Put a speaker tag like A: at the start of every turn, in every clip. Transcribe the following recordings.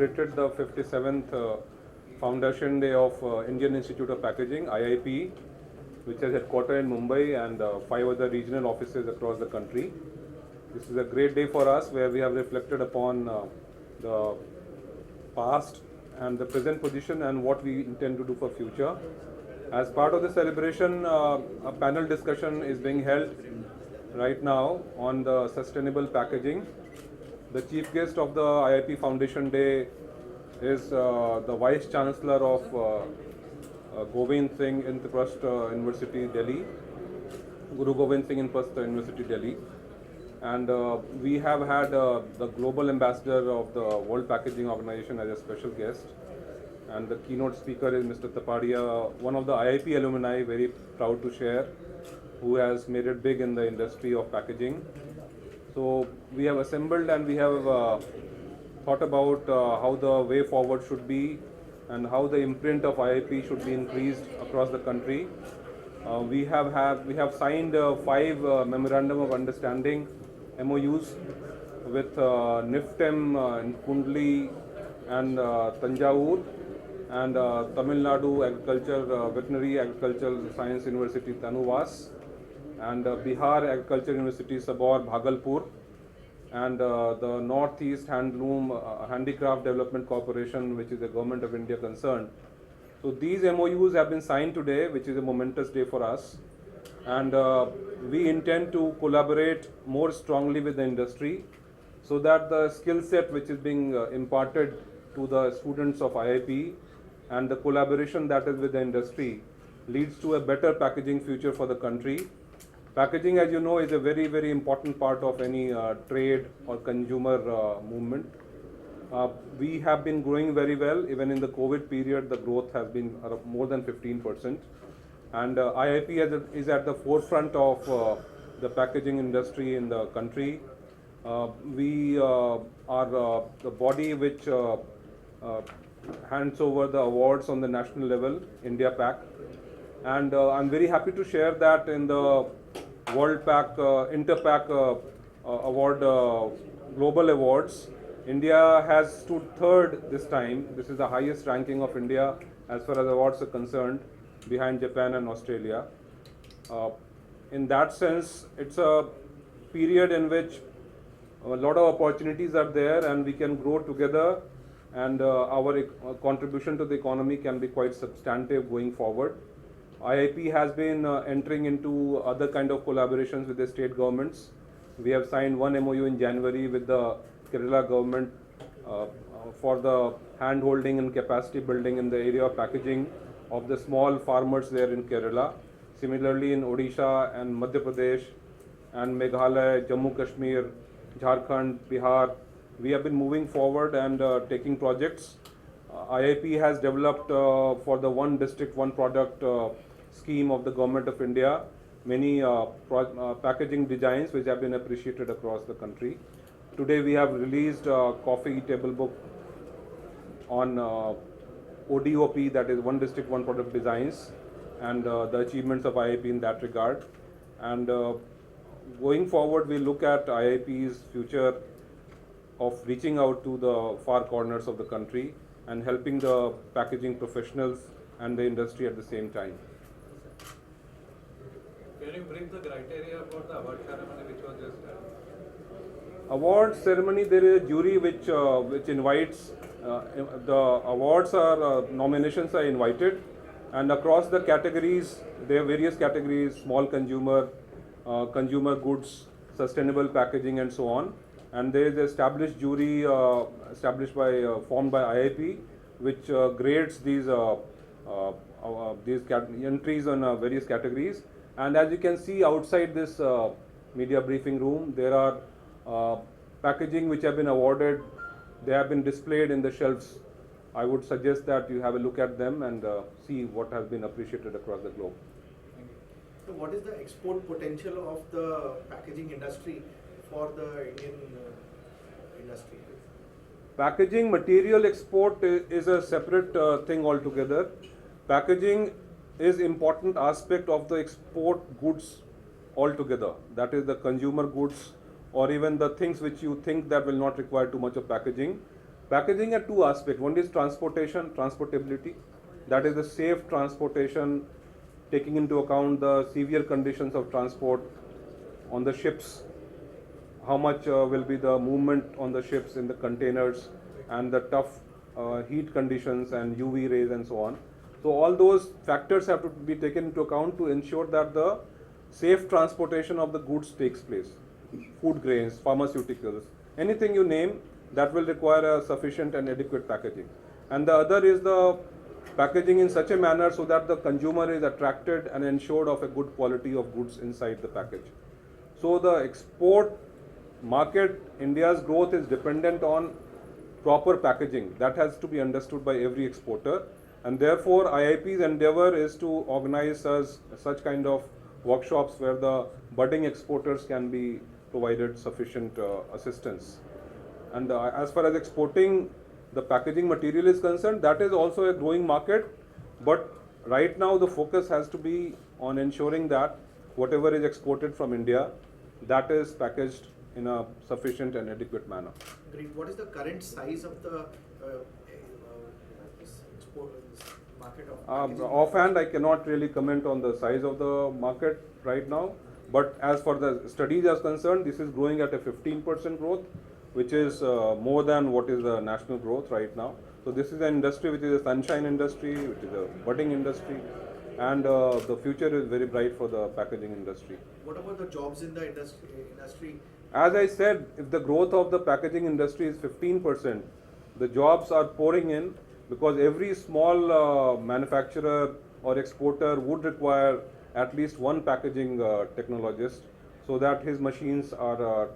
A: celebrated the 57th Foundation Day of Indian Institute of Packaging, IIP, which is headquartered in Mumbai and 5 other regional offices across the country. This is a great day for us where we have reflected upon the past and the present position and what we intend to do for future. As part of the celebration, a panel discussion is being held right now on the sustainable packaging. The chief guest of the IIP Foundation Day is the Vice Chancellor of Govind Singh Indraprasth University, Delhi, Guru Govind Singh Indraprasth University, Delhi. And we have had the Global Ambassador of the World Packaging Organization as a special guest. And the keynote speaker is Mr. Tapadia, one of the IIP alumni, very proud to share, who has made it big in the industry of packaging. So we have assembled and we have thought about how the way forward should be and how the imprint of IIP should be increased across the country. We have signed 5 memorandum of understanding MOUs with NIFTEM in Kundli and Thankyou and Tamil Nadu Veterinary Agricultural Science University Tanuvas and Bihar Agriculture University Sabor Bhagalpur and the Northeast Handicraft Development Corporation, which is a Government of India concerned. So these MOUs have been signed today, which is a momentous day for us, and we intend to collaborate more strongly with the industry so that the skill set which is being imparted to the students of IIP and the collaboration that is with the industry leads to a better packaging future for the country. Packaging, as you know, is a very, very important part of any trade or consumer movement. We have been growing very well. Even in the COVID period, the growth has been more than 15%. And IIP is at the forefront of the packaging industry in the country. We are the body which hands over the awards on the national level, India Pack. And I'm very happy to share that in the World Pack, Interpack Award, Global Awards, India has stood 3rd this time. This is the highest ranking of India as far as awards are concerned, behind Japan and Australia. In that sense, it's a period in which a lot of opportunities are there and we can grow together, and our contribution to the economy can be quite substantive going forward. IIP has been entering into other kind of collaborations with the state governments. We have signed one MOU in January with the Kerala government for the hand-holding and capacity building in the area of packaging of the small farmers there in Kerala. Similarly, in Odisha and Madhya Pradesh and Meghalaya, Jammu Kashmir, Jharkhand, Bihar, we have been moving forward and taking projects. IIP has developed for the one district, one product scheme of the Government of India many packaging designs which have been appreciated across the country. Today we have released a coffee table book on ODOP, that is one district, one product designs, and the achievements of IIP in that regard. And going forward, we look at IIP's future of reaching out to the far corners of the country and helping the packaging professionals and the industry at the same time.
B: Can you bring the criteria about the award ceremony which was just done?
A: Award ceremony, there is a jury which invites, the awards are, nominations are invited, and across the categories, there are various categories: small consumer, consumer goods, sustainable packaging and so on. And there is an established jury formed by IIP, which grades these entries on various categories. And as you can see outside this media briefing room, there are packaging which have been awarded. They have been displayed in the shelves. I would suggest that you have a look at them and see what has been appreciated across the globe.
C: So what is the export potential of the packaging industry for the Indian industry?
A: Packaging material export is a separate thing altogether. Packaging is important aspect of the export goods altogether. That is the consumer goods or even the things which you think that will not require too much of packaging. Packaging had two aspects. One is transportability. That is the safe transportation, taking into account the severe conditions of transport on the ships, how much will be the movement on the ships in the containers, and the tough heat conditions and UV rays and so on. So all those factors have to be taken into account to ensure that the safe transportation of the goods takes place. Food grains, pharmaceuticals, anything you name, that will require a sufficient and adequate packaging. And the other is the packaging in such a manner so that the consumer is attracted and ensured of a good quality of goods inside the package. So the export market, India's growth is dependent on proper packaging. That has to be understood by every exporter, and therefore IIP's endeavor is to organize such kind of workshops where the budding exporters can be provided sufficient assistance. And as far as exporting the packaging material is concerned, that is also a growing market, but right now the focus has to be on ensuring that whatever is exported from India, that is packaged in a sufficient and adequate manner.
C: Great. What is the current size of the export market of packaging?
A: Offhand, I cannot really comment on the size of the market right now, but as for the studies are concerned, this is growing at a 15% growth, which is more than what is the national growth right now. So this is an industry which is a sunshine industry, which is a budding industry, and the future is very bright for the packaging industry.
C: What about the jobs in the industry?
A: As I said, if the growth of the packaging industry is 15%, the jobs are pouring in because every small manufacturer or exporter would require at least one packaging technologist so that his machines are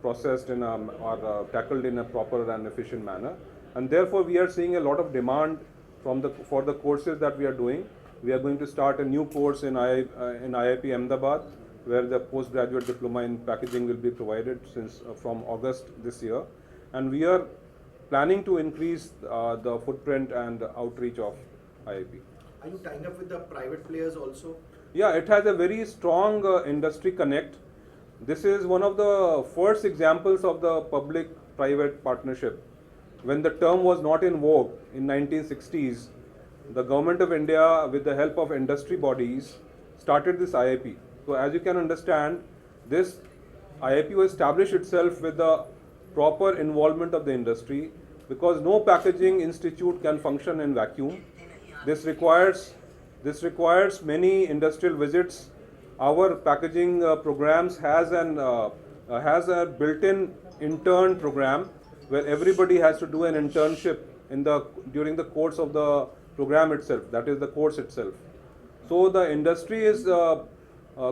A: processed in or tackled in a proper and efficient manner. And therefore, we are seeing a lot of demand for the courses that we are doing. We are going to start a new course in IIP Ahmedabad, where the postgraduate diploma in packaging will be provided from August this year. And we are planning to increase the footprint and outreach of IIP.
C: Are you tying up with the private players also?
A: Yeah, it has a very strong industry connect. This is one of the first examples of the public-private partnership. When the term was not in vogue in 1960s, the government of India, with the help of industry bodies, started this IIP. So as you can understand, this IIP was established itself with the proper involvement of the industry, because no packaging institute can function in vacuum. This requires many industrial visits. Our packaging programs has a built-in intern program where everybody has to do an internship during the course of the program itself, that is the course itself. So the industry is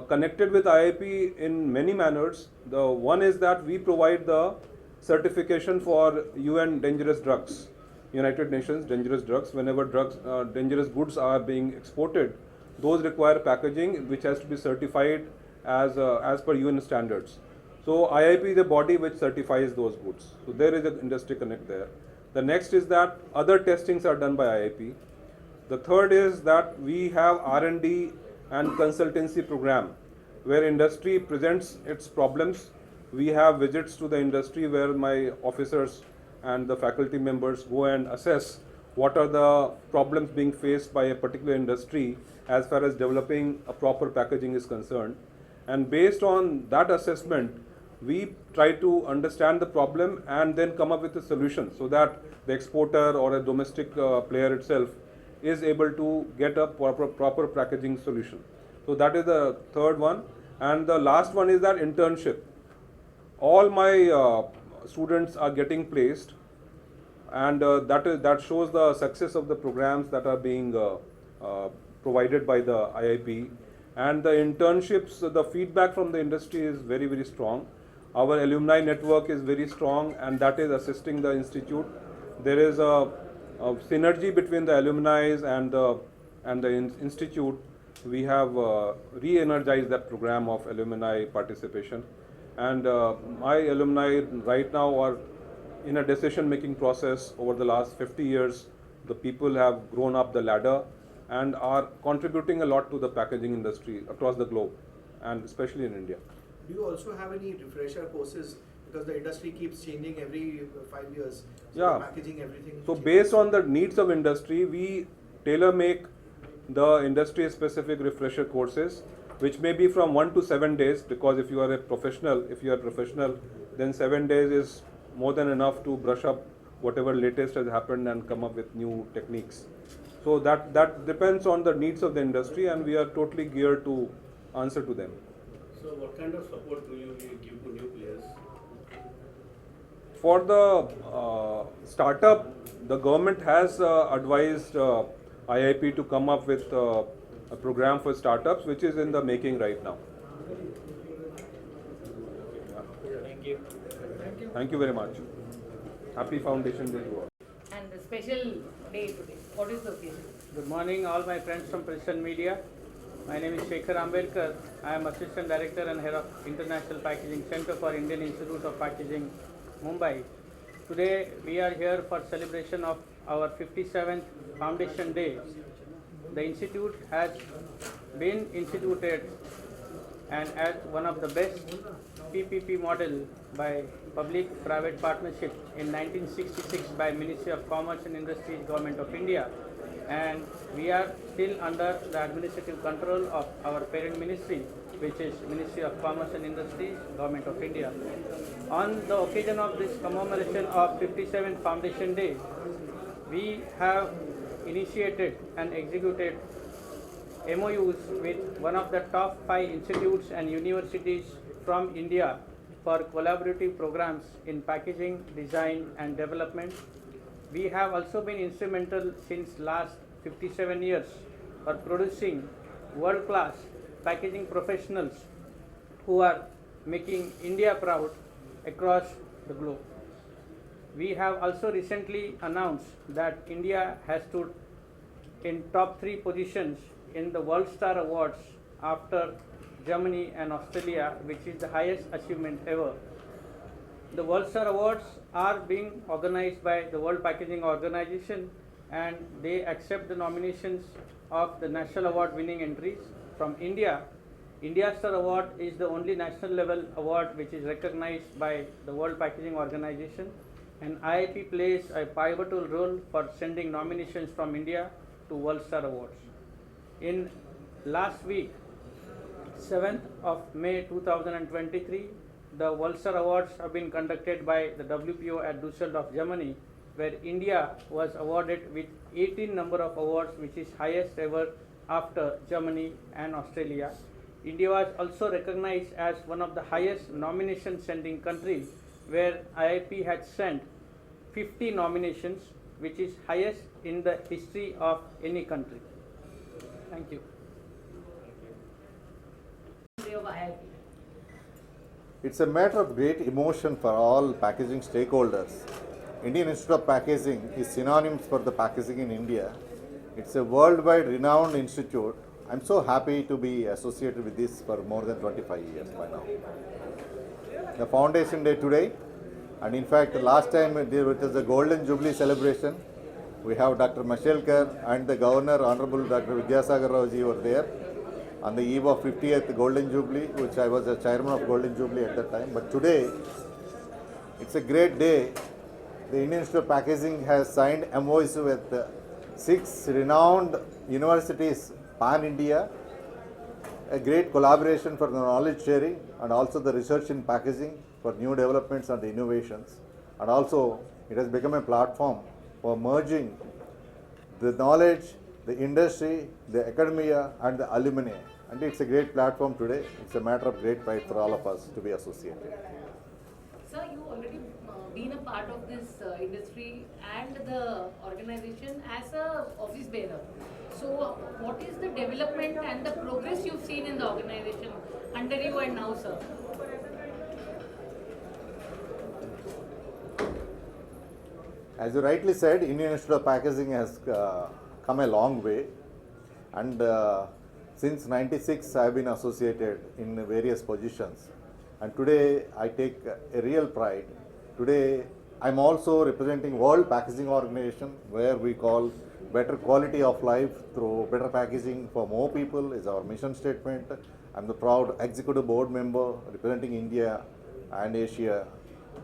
A: connected with IIP in many manners. The one is that we provide the certification for UN dangerous drugs, United Nations dangerous drugs. Whenever dangerous goods are being exported, those require packaging which has to be certified as per UN standards. So IIP is a body which certifies those goods. So there is an industry connect there. The next is that other testings are done by IIP. The third is that we have R&D and consultancy program where industry presents its problems. We have visits to the industry where my officers and the faculty members go and assess what are the problems being faced by a particular industry as far as developing a proper packaging is concerned. And based on that assessment, we try to understand the problem and then come up with a solution so that the exporter or a domestic player itself is able to get a proper packaging solution. So that is the third one. And the last one is that internship. All my students are getting placed, and that shows the success of the programs that are being provided by the IIP. And the internships, the feedback from the industry is very, very strong. Our alumni network is very strong, and that is assisting the institute. There is a synergy between the alumni and the institute. We have re-energized that program of alumni participation, and my alumni right now are in a decision-making process. Over the last 50 years, the people have grown up the ladder and are contributing a lot to the packaging industry across the globe, and especially in India.
C: Do you also have any refresher courses Because the industry keeps changing every 5 years. So
A: Yeah.
C: the packaging, everything.
A: So
C: changes.
A: based on the needs of industry, we tailor make the industry specific refresher courses, which may be from 1 to 7 days, because if you are a professional, then 7 days is more than enough to brush up whatever latest has happened and come up with new techniques. So that depends on the needs of the industry, and we are totally geared to answer to them.
D: So what kind of support do you give to new players?
A: For the startup, the government has advised IIP to come up with a program for startups, which is in the making right now.
D: Thank you.
A: Thank you very much. Happy Foundation Day to all.
E: And the special day today, what is the occasion?
F: Good morning, all my friends from Precision Media. My name is Shekhar Ambedkar. I am Assistant Director and Head of International Packaging Center for Indian Institute of Packaging, Mumbai. Today we are here for celebration of our 57th Foundation Day. The institute has been instituted and as one of the best PPP model by public-private partnership in 1966 by Ministry of Commerce and Industries, Government of India, and we are still under the administrative control of our parent ministry, which is Ministry of Commerce and Industries, Government of India. On the occasion of this commemoration of 57th Foundation Day, we have initiated and executed MOUs with one of the top 5 institutes and universities from India for collaborative programs in packaging, design and development. We have also been instrumental since last 57 years for producing world-class packaging professionals who are making India proud across the globe. We have also recently announced that India has stood in top 3 positions in the World Star Awards after Germany and Australia, which is the highest achievement ever. The World Star Awards are being organized by the World Packaging Organization, and they accept the nominations of the national award winning entries from India. India Star Award is the only national level award which is recognized by the World Packaging Organization, and IIP plays a pivotal role for sending nominations from India to World Star Awards. In last week, 7th of May 2023, the World Star Awards have been conducted by the WPO at Düsseldorf, Germany, where India was awarded with 18 number of awards, which is highest ever after Germany and Australia. India was also recognized as one of the highest nomination sending countries, where IIP had sent 50 nominations, which is highest in the history of any country. Thank you.
E: Day of IIP.
G: It's a matter of great emotion for all packaging stakeholders. Indian Institute of Packaging is synonymous for the packaging in India. It's a worldwide renowned institute. I'm so happy to be associated with this for more than 25 years by now. The Foundation Day today, and in fact last time it was the Golden Jubilee celebration. We have Dr. Mashelkar and the Governor, Honorable Dr. Vidyasagar Rao ji were there on the eve of 50th Golden Jubilee, which I was the chairman of Golden Jubilee at that time. But today, it's a great day. The Indian Institute of Packaging has signed MOUs with 6 renowned universities pan-India, a great collaboration for the knowledge sharing and also the research in packaging for new developments and innovations. And also, it has become a platform for merging the knowledge, the industry, the academia and the alumni. And it's a great platform today. It's a matter of great pride for all of us to be associated.
E: Sir, you already been a part of this industry and the organization as a office bearer. So, what is the development and the progress you've seen in the organization under you and now, sir?
G: As you rightly said, Indian Institute of Packaging has come a long way, and since '96 I have been associated in various positions, and today I take a real pride. Today I am also representing World Packaging Organization, where we call better quality of life through better packaging for more people is our mission statement. I am the proud executive board member representing India and Asia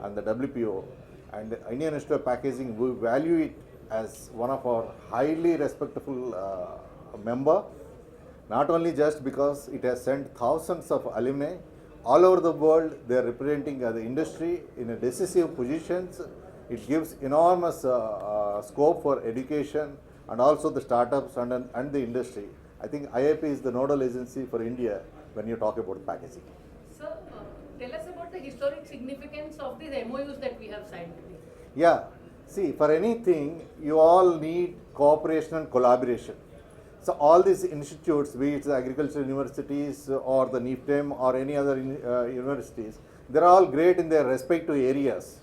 G: and the WPO and the Indian Institute of Packaging, we value it as one of our highly respectable member, not only just because it has sent thousands of alumni all over the world. They are representing the industry in a decisive positions. It gives enormous scope for education and also the startups and the industry. I think IIP is the nodal agency for India when you talk about packaging.
E: Sir, tell us about the historic significance of these MOUs that we have signed today.
G: Yeah, see, for anything, you all need cooperation and collaboration. So all these institutes, be it the agricultural universities or the NIFTEM or any other universities, they're all great in their respective areas.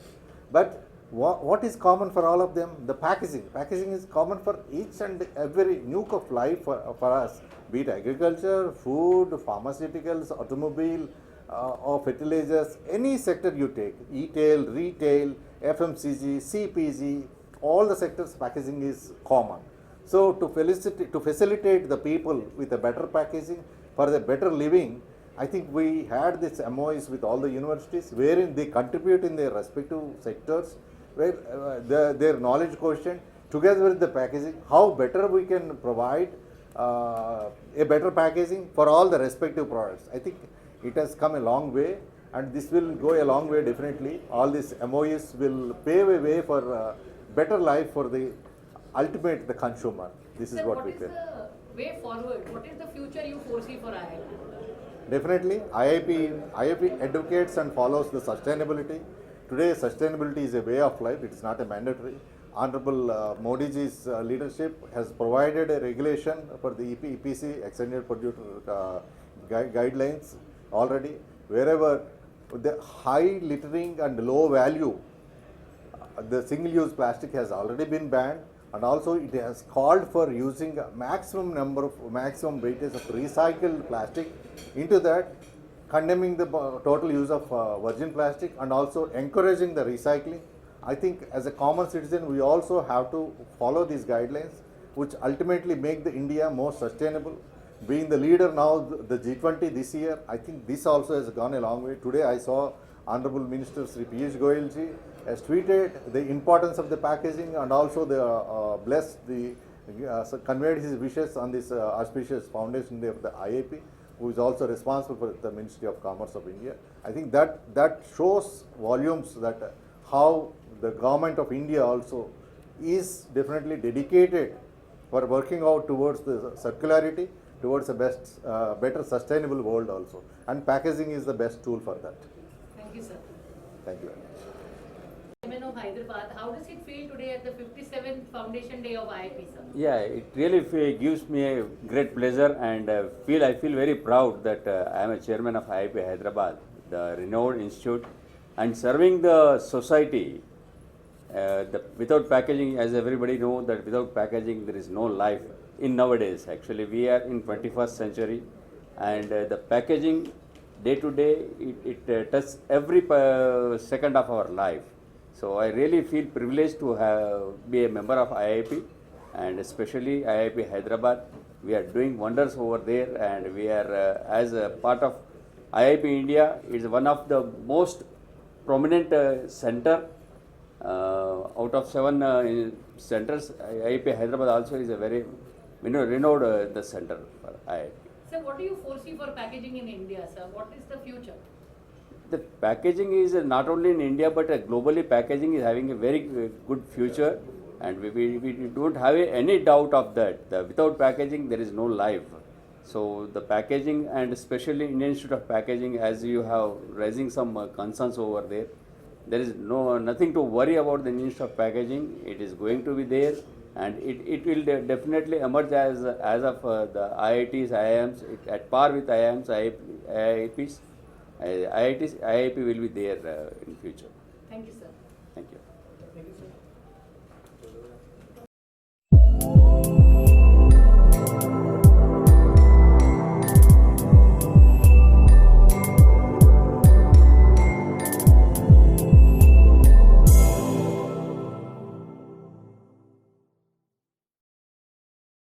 G: But what is common for all of them? The packaging. Packaging is common for each and every nook of life for us, be it agriculture, food, pharmaceuticals, automobile, or fertilizers, any sector you take, retail, FMCG, CPG, all the sectors packaging is common. So to facilitate the people with a better packaging for the better living, I think we had this MOUs with all the universities wherein they contribute in their respective sectors, where their knowledge quotient together with the packaging, how better we can provide a better packaging for all the respective products. I think it has come a long way, and this will go a long way definitely. All these MOUs will pave a way for better life for the ultimate the consumer. This is
E: Sir,
G: what we
E: is
G: feel.
E: the way forward? What is the future you foresee for IIP?
G: Definitely, IIP advocates and follows the sustainability. Today, sustainability is a way of life. It is not a mandatory. Honorable Modi ji's leadership has provided a regulation for the EPC, extended producer guidelines already. Wherever the high littering and low value, the single-use plastic has already been banned, and also it has called for using a maximum weightage of recycled plastic into that, condemning the total use of virgin plastic and also encouraging the recycling. I think as a common citizen, we also have to follow these guidelines, which ultimately make the India more sustainable. Being the leader now, the G20 this year, I think this also has gone a long way. Today I saw Honorable Minister Sri Piyush Goyal ji has tweeted the importance of the packaging and also conveyed his wishes on this auspicious foundation day of the IIP, who is also responsible for the Ministry of Commerce of India. I think that shows volumes that how the government of India also is definitely dedicated for working out towards the circularity, towards a better sustainable world also. And packaging is the best tool for that.
E: Thank you, sir.
G: Thank you very much.
E: Chairman of Hyderabad, how does it feel today at the 57th Foundation Day of IIP, sir?
H: Yeah, it really gives me a great pleasure, and I feel very proud that I am a chairman of IIP Hyderabad, the renowned institute, and serving the society. Without packaging, as everybody knows, that without packaging there is no life in nowadays. Actually, we are in 21st century, and the packaging day to day it touches every second of our life. So I really feel privileged to be a member of IIP, and especially IIP Hyderabad. We are doing wonders over there, and we are as a part of IIP India is one of the most prominent center out of 7 centers. IIP Hyderabad also is a very renowned the center for IIP.
E: Sir, what do you foresee for packaging in India, sir? What is the future?
H: The packaging is not only in India, but globally packaging is having a very good future, and we don't have any doubt of that. Without packaging there is no life. So the packaging, and especially Indian Institute of Packaging, as you have raising some concerns over there, there is nothing to worry about the Indian Institute of Packaging. It is going to be there, and it will definitely emerge as of the IITs, IIMs, at par with IIMs, IIPs. IITs, IIP will be there in future.
E: Thank you, sir.